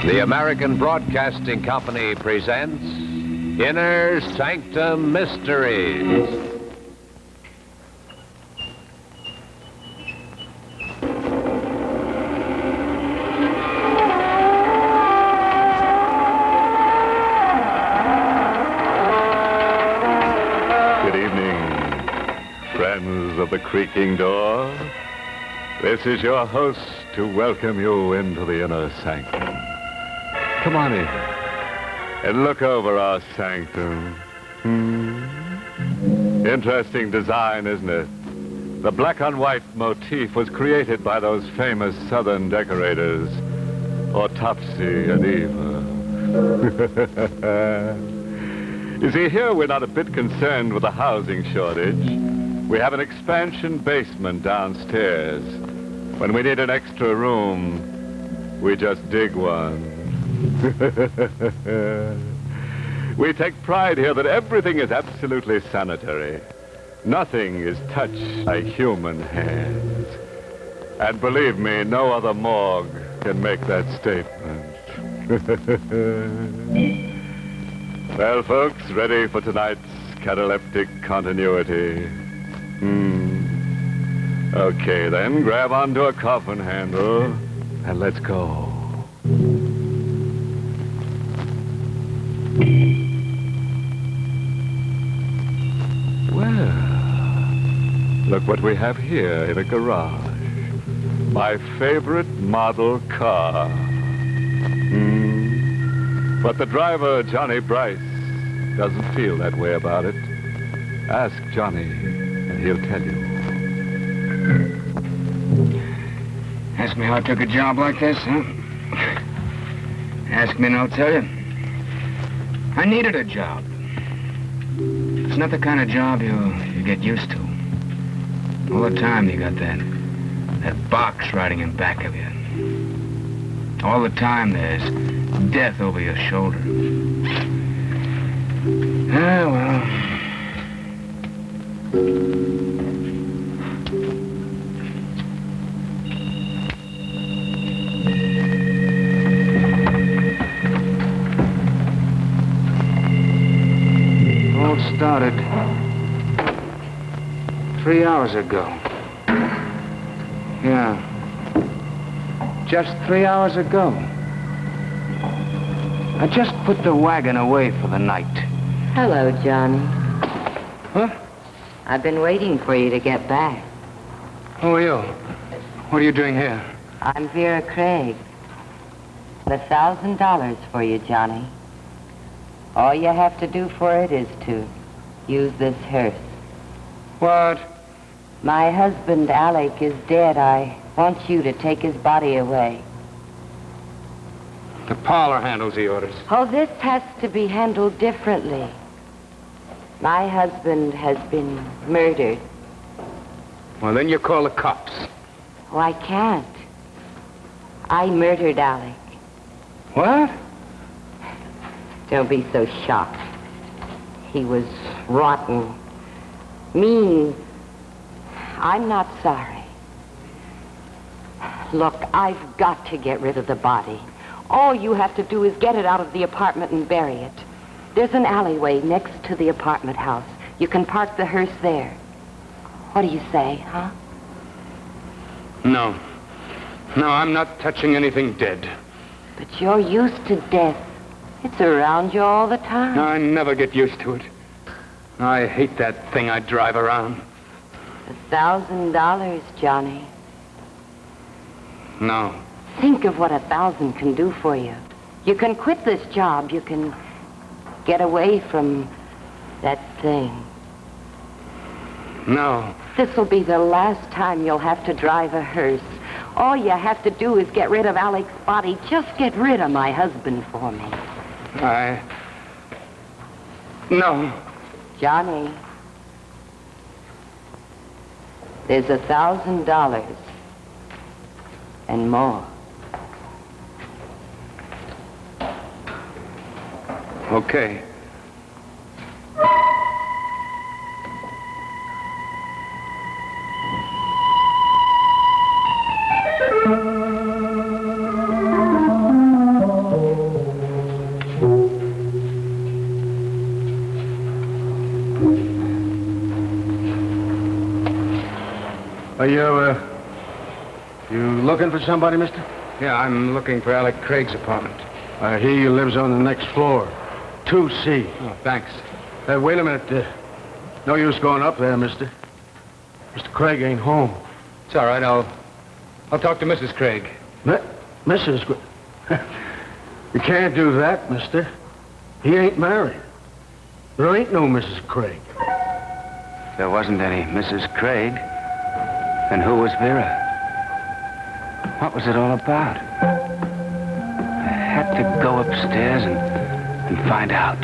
The American Broadcasting Company presents Inner Sanctum Mysteries. Good evening, friends of the creaking door. This is your host to welcome you into the Inner Sanctum. Come on in and look over our sanctum. Interesting design, isn't it? The black on white motif was created by those famous southern decorators, Autopsy and Eva. You see, here we're not a bit concerned with the housing shortage. We have an expansion basement downstairs. When we need an extra room, we just dig one. We take pride here that everything is absolutely sanitary. Nothing is touched by human hands. And believe me, no other morgue can make that statement. Well, folks, ready for tonight's cataleptic continuity? Okay, then, grab onto a coffin handle and let's go. Well, look what we have here in a garage. My favorite model car. But the driver, Johnny Brice, doesn't feel that way about it. Ask Johnny, and he'll tell you. Ask me how I took a job like this, huh? Ask me and I'll tell you. I needed a job. It's not the kind of job you get used to. All the time you got that box riding in back of you. All the time there's death over your shoulder. Ah, well. All started 3 hours ago. Yeah. Just 3 hours ago. I just put the wagon away for the night. Hello, Johnny. Huh? I've been waiting for you to get back. Who are you? What are you doing here? I'm Vera Craig. $1,000 for you, Johnny. All you have to do for it is to use this hearse. What? My husband, Alec, is dead. I want you to take his body away. The parlor handles the orders. Oh, this has to be handled differently. My husband has been murdered. Well, then you call the cops. Oh, I can't. I murdered Alec. What? Don't be so shocked. He was rotten, mean. I'm not sorry. Look, I've got to get rid of the body. All you have to do is get it out of the apartment and bury it. There's an alleyway next to the apartment house. You can park the hearse there. What do you say, huh? No. No, I'm not touching anything dead. But you're used to death. It's around you all the time. I never get used to it. I hate that thing I drive around. $1,000, Johnny. No. Think of what 1,000 can do for you. You can quit this job. You can get away from that thing. No. This'll be the last time you'll have to drive a hearse. All you have to do is get rid of Alec's body. Just get rid of my husband for me. No. Johnny, there's $1,000 and more. Okay. You looking for somebody, mister? Yeah, I'm looking for Alec Craig's apartment. I hear he lives on the next floor. 2C. Oh, thanks. Wait a minute. No use going up there, mister. Mr. Craig ain't home. It's all right. I'll talk to Mrs. Craig. Mrs. Craig? You can't do that, mister. He ain't married. There ain't no Mrs. Craig. If there wasn't any Mrs. Craig, then who was Vera? What was it all about? I had to go upstairs and find out.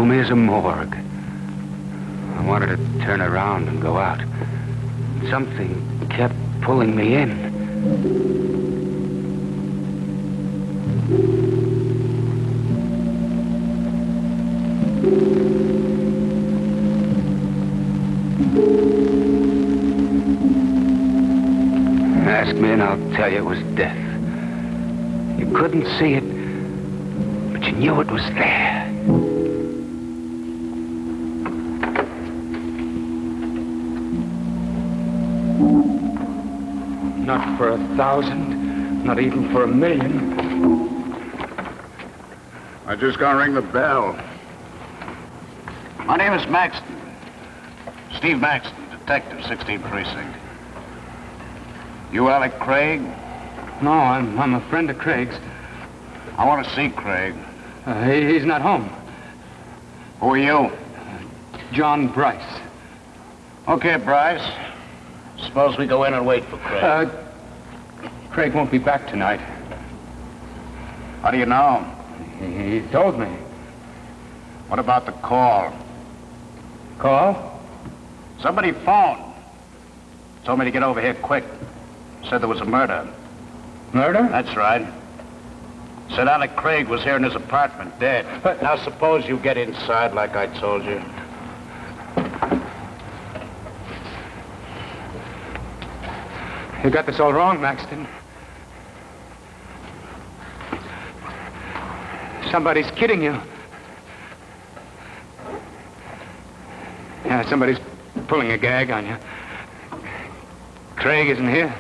As a morgue. I wanted to turn around and go out. Something kept pulling me in. Ask me and I'll tell you it was death. You couldn't see it, but you knew it was there. Not for 1,000, not even for 1,000,000. I just gonna ring the bell. My name is Maxton. Steve Maxton, detective, 16th Precinct. You Alec Craig? No, I'm a friend of Craig's. I want to see Craig. He's not home. Who are you? John Brice. Okay, Brice. Suppose we go in and wait for Craig. Craig won't be back tonight. How do you know? He told me. What about the call? Call? Somebody phoned. Told me to get over here quick. Said there was a murder. Murder? That's right. Said Alec Craig was here in his apartment, dead. But now suppose you get inside like I told you. You got this all wrong, Maxton. Somebody's kidding you. Yeah, somebody's pulling a gag on you. Craig isn't here.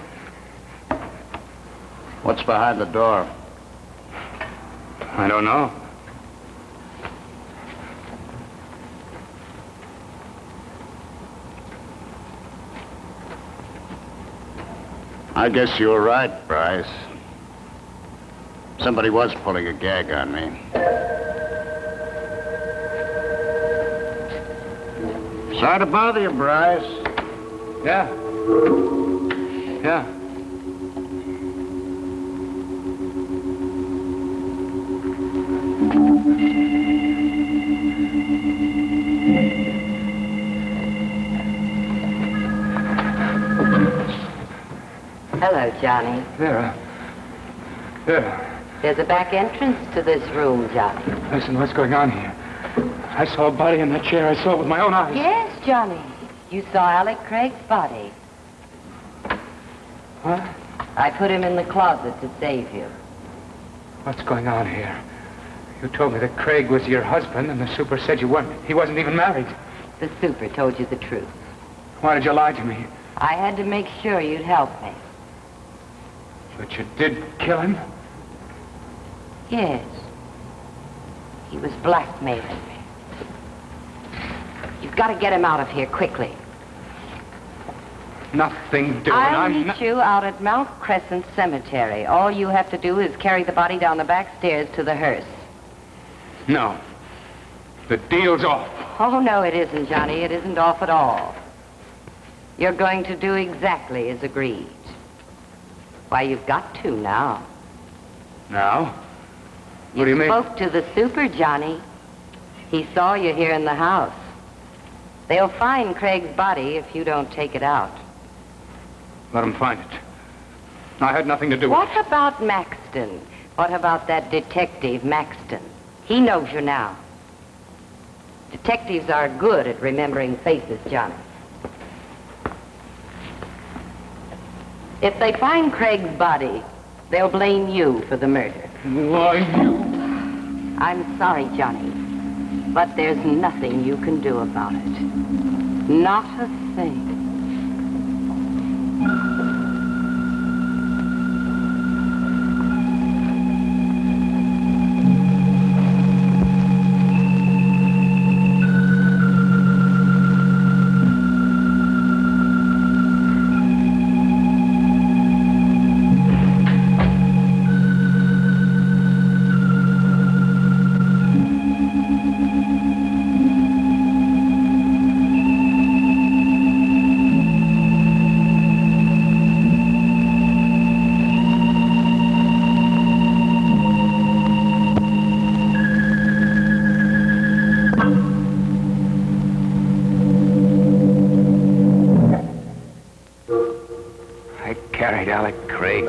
What's behind the door? I don't know. I guess you were right, Brice. Somebody was pulling a gag on me. Sorry to bother you, Brice. Yeah. Yeah. Hello, Johnny. Vera. There's a back entrance to this room, Johnny. Listen, what's going on here? I saw a body in that chair. I saw it with my own eyes. Yes, Johnny. You saw Alec Craig's body. What? I put him in the closet to save you. What's going on here? You told me that Craig was your husband, and the super said you weren't. He wasn't even married. The super told you the truth. Why did you lie to me? I had to make sure you'd help me. But you did kill him? Yes. He was blackmailing me. You've got to get him out of here quickly. Nothing doing. I'll meet you out at Mount Crescent Cemetery. All you have to do is carry the body down the back stairs to the hearse. No. The deal's off. Oh, no, it isn't, Johnny. It isn't off at all. You're going to do exactly as agreed. Why, you've got to now. Now? What do you mean? You spoke to the super, Johnny. He saw you here in the house. They'll find Craig's body if you don't take it out. Let him find it. I had nothing to do with it. What about Maxton? What about that detective, Maxton? He knows you now. Detectives are good at remembering faces, Johnny. If they find Craig's body, they'll blame you for the murder. Why, you? I'm sorry, Johnny, but there's nothing you can do about it. Not a thing.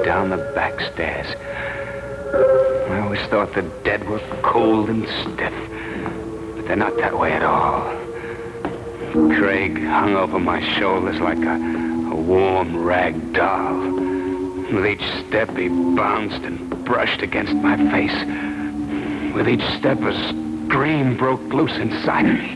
Down the back stairs. I always thought the dead were cold and stiff, but they're not that way at all. Craig hung over my shoulders like a warm rag doll. With each step, he bounced and brushed against my face. With each step, a scream broke loose inside of me.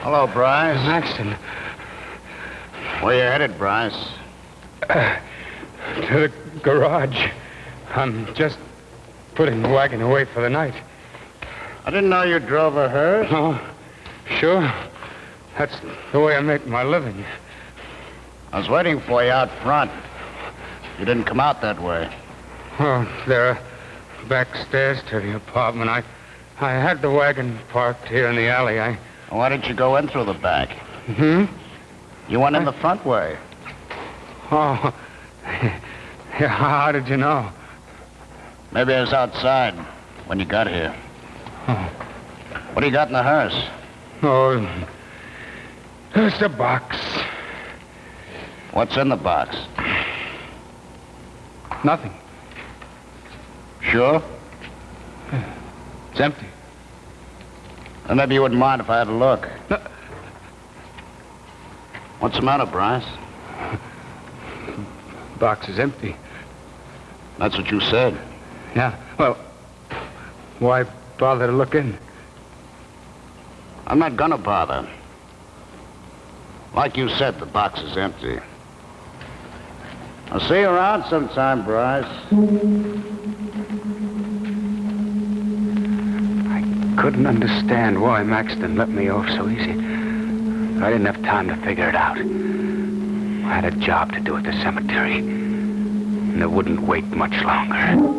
Hello, Brice. Maxton. Where you headed, Brice? To the garage. I'm just putting the wagon away for the night. I didn't know you drove a hearse. Oh, sure. That's the way I make my living. I was waiting for you out front. You didn't come out that way. Oh, there are back stairs to the apartment. I had the wagon parked here in the alley. Why didn't you go in through the back? Hmm? You went in the front way. Oh, yeah, how did you know? Maybe I was outside when you got here. Oh. What do you got in the hearse? Oh, just a box. What's in the box? Nothing. Sure? It's empty. Then maybe you wouldn't mind if I had a look. No. What's the matter, Brice? Box is empty. That's what you said. Yeah, well, why bother to look in? I'm not gonna bother. Like you said, the box is empty. I'll see you around sometime, Brice. I couldn't understand why Maxton let me off so easy. I didn't have time to figure it out. I had a job to do at the cemetery, and it wouldn't wait much longer.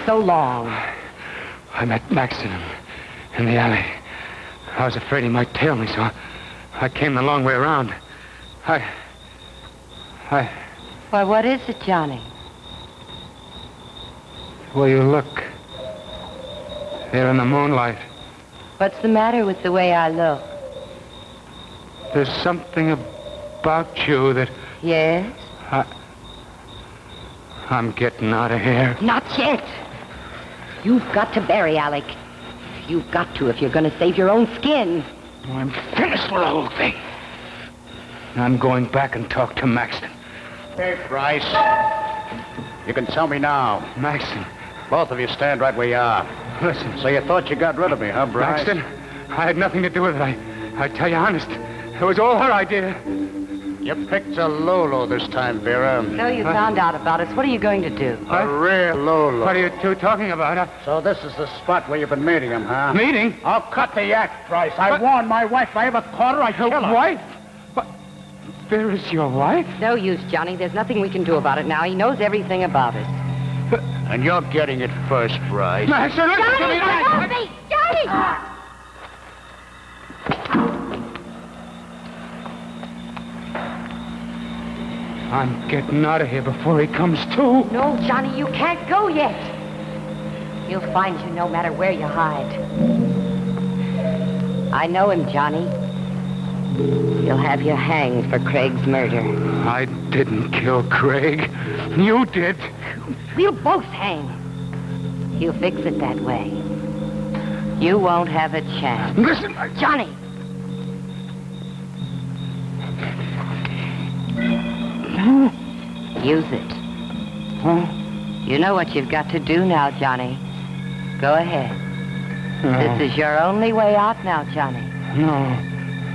so long? I met Maxton in the alley. I was afraid he might tail me, so I came the long way around. Why, what is it, Johnny? The way you look. There in the moonlight. What's the matter with the way I look? There's something about you that... Yes? I'm getting out of here. Not yet. You've got to bury Alec. You've got to if you're going to save your own skin. I'm finished with the whole thing. I'm going back and talk to Maxton. Hey, Brice. You can tell me now. Maxton. Both of you stand right where you are. Listen. So you thought you got rid of me, huh, Brice? Maxton, I had nothing to do with it. I tell you honest. It was all her idea. You picked a Lolo this time, Vera. So you found out about us. What are you going to do? A real Lolo. What are you two talking about? So this is the spot where you've been meeting him, huh? Meeting? I'll cut the act, Brice. I warned my wife if I ever caught her, I'd kill her. Wife? What? Vera's your wife? No use, Johnny. There's nothing we can do about it now. He knows everything about us. And you're getting it first, Brice. Maxton, listen to me! Help me! Johnny! I'm getting out of here before he comes to. No, Johnny, you can't go yet. He'll find you no matter where you hide. I know him, Johnny. He'll have you hanged for Craig's murder. I didn't kill Craig. You did. We'll both hang. He'll fix it that way. You won't have a chance. Listen, Johnny! Use it. Huh? You know what you've got to do now, Johnny. Go ahead. No. This is your only way out now, Johnny. No.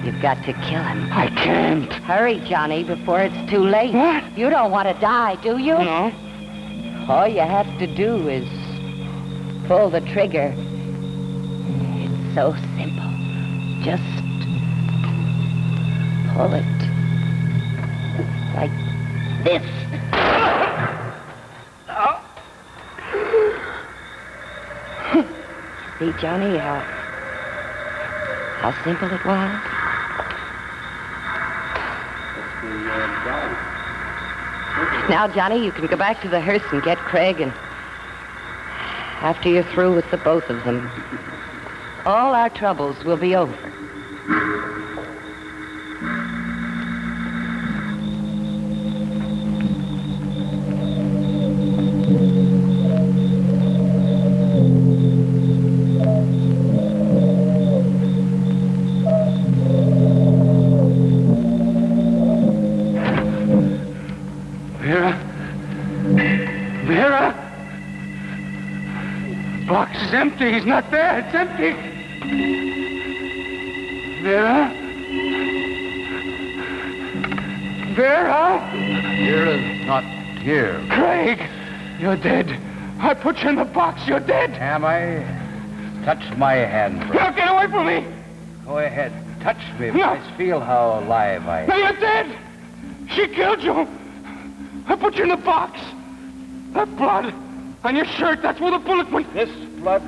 You've got to kill him. I can't. Hurry, Johnny, before it's too late. What? You don't want to die, do you? No. All you have to do is pull the trigger. It's so simple. Just pull it. Like this. See, Johnny, how simple it was? Now, Johnny, you can go back to the hearse and get Craig, and after you're through with the both of them, all our troubles will be over. Vera? Box is empty. He's not there. It's empty. Vera? Vera? Vera's not here. Craig, you're dead. I put you in the box. You're dead. Am I? Touch my hand, Brice. Now get away from me. Go ahead. Touch me, No. Brice. Feel how alive I am. No, you're dead. She killed you. I put you in the box. That blood on your shirt, that's where the bullet went. This blood,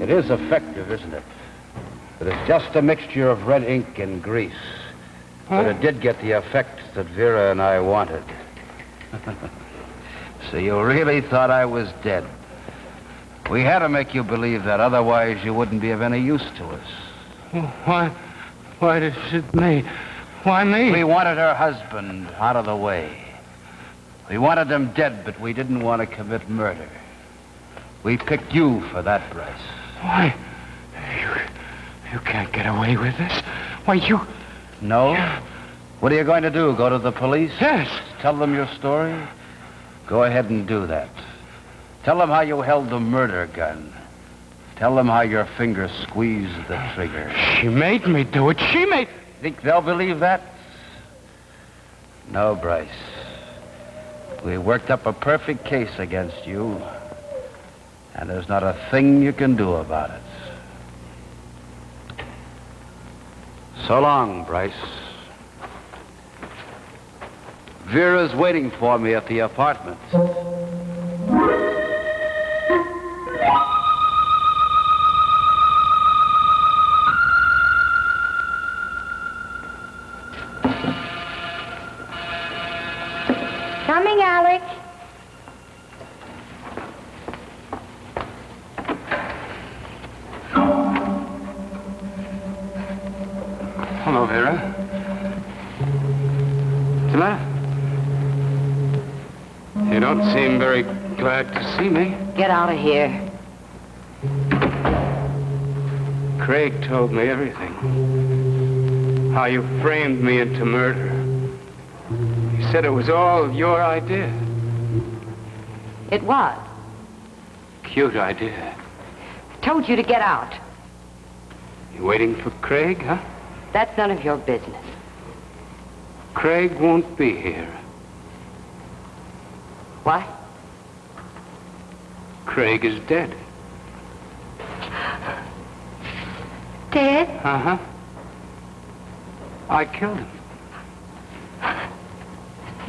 it is effective, isn't it? But it's just a mixture of red ink and grease. But it did get the effect that Vera and I wanted. So you really thought I was dead? We had to make you believe that, otherwise you wouldn't be of any use to us. Why did it me? Why me? We wanted her husband out of the way. We wanted him dead, but we didn't want to commit murder. We picked you for that, Brice. Why? You can't get away with this. Why, you... No? What are you going to do? Go to the police? Yes. Tell them your story? Go ahead and do that. Tell them how you held the murder gun. Tell them how your finger squeezed the trigger. She made me do it. She made... Think they'll believe that? No, Brice. We worked up a perfect case against you, and there's not a thing you can do about it. So long, Brice. Vera's waiting for me at the apartment. Coming, Alec. Hello, Vera. What's the matter? You don't seem very glad to see me. Get out of here. Craig told me everything. How you framed me into murder. He said it was all your idea. It was. Cute idea. I told you to get out. You waiting for Craig, huh? That's none of your business. Craig won't be here. What? Craig is dead. Dead? Uh-huh. I killed him.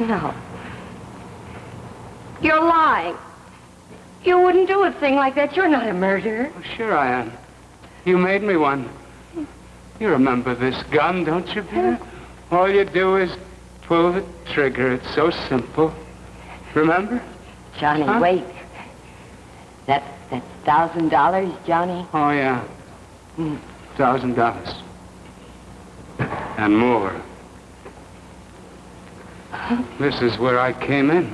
No. You're lying. You wouldn't do a thing like that. You're not a murderer. Oh, sure I am. You made me one. You remember this gun, don't you, Vera? All you do is pull the trigger. It's so simple. Remember? Johnny, Huh? wait. That's $1,000, Johnny? Oh, yeah. $1,000. And more. This is where I came in.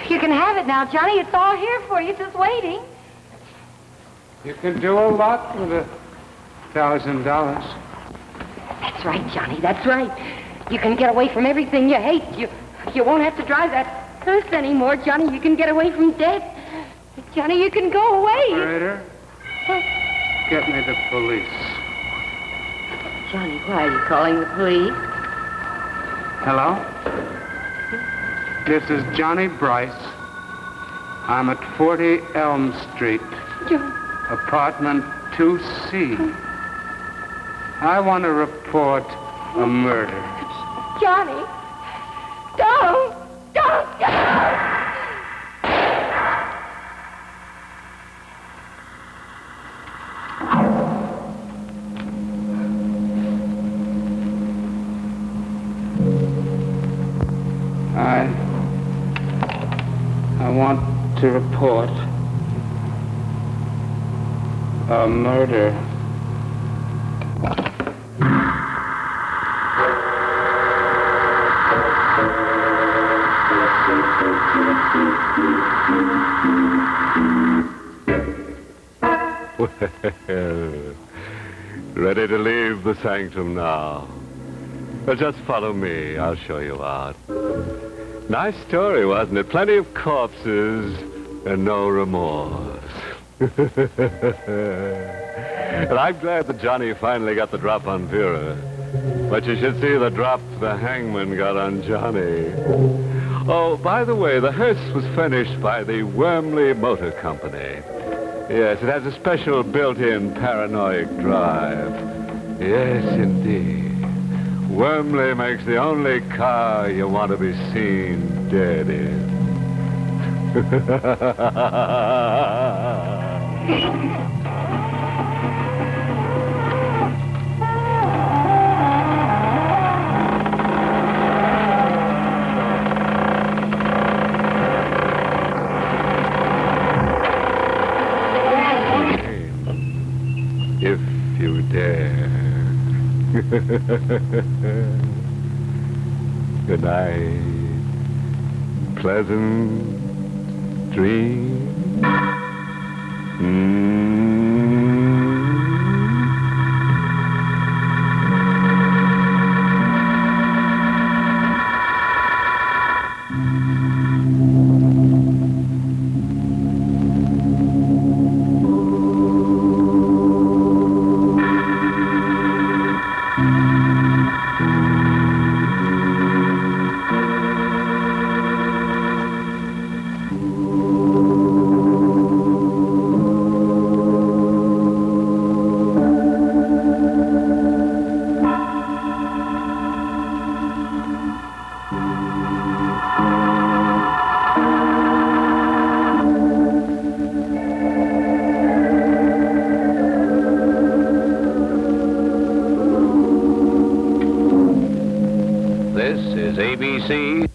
You can have it now, Johnny. It's all here for you, just waiting. You can do a lot with $1,000. That's right, Johnny, that's right. You can get away from everything you hate. You won't have to drive that hearse anymore, Johnny. You can get away from death. Johnny, you can go away. Narrator, get me the police. Johnny, why are you calling the police? Hello? This is Johnny Brice. I'm at 40 Elm Street, apartment 2C. I want to report a murder. Johnny, don't! I want to report a murder. Well, ready to leave the sanctum now. Well, just follow me. I'll show you out. Nice story, wasn't it? Plenty of corpses and no remorse. And I'm glad that Johnny finally got the drop on Vera. But you should see the drop the hangman got on Johnny. Oh, by the way, the hearse was furnished by the Wormley Motor Company. Yes, it has a special built-in paranoid drive. Yes, indeed. Wormley makes the only car you want to be seen dead in. If you dare. Good night. Pleasant dreams. This is ABC.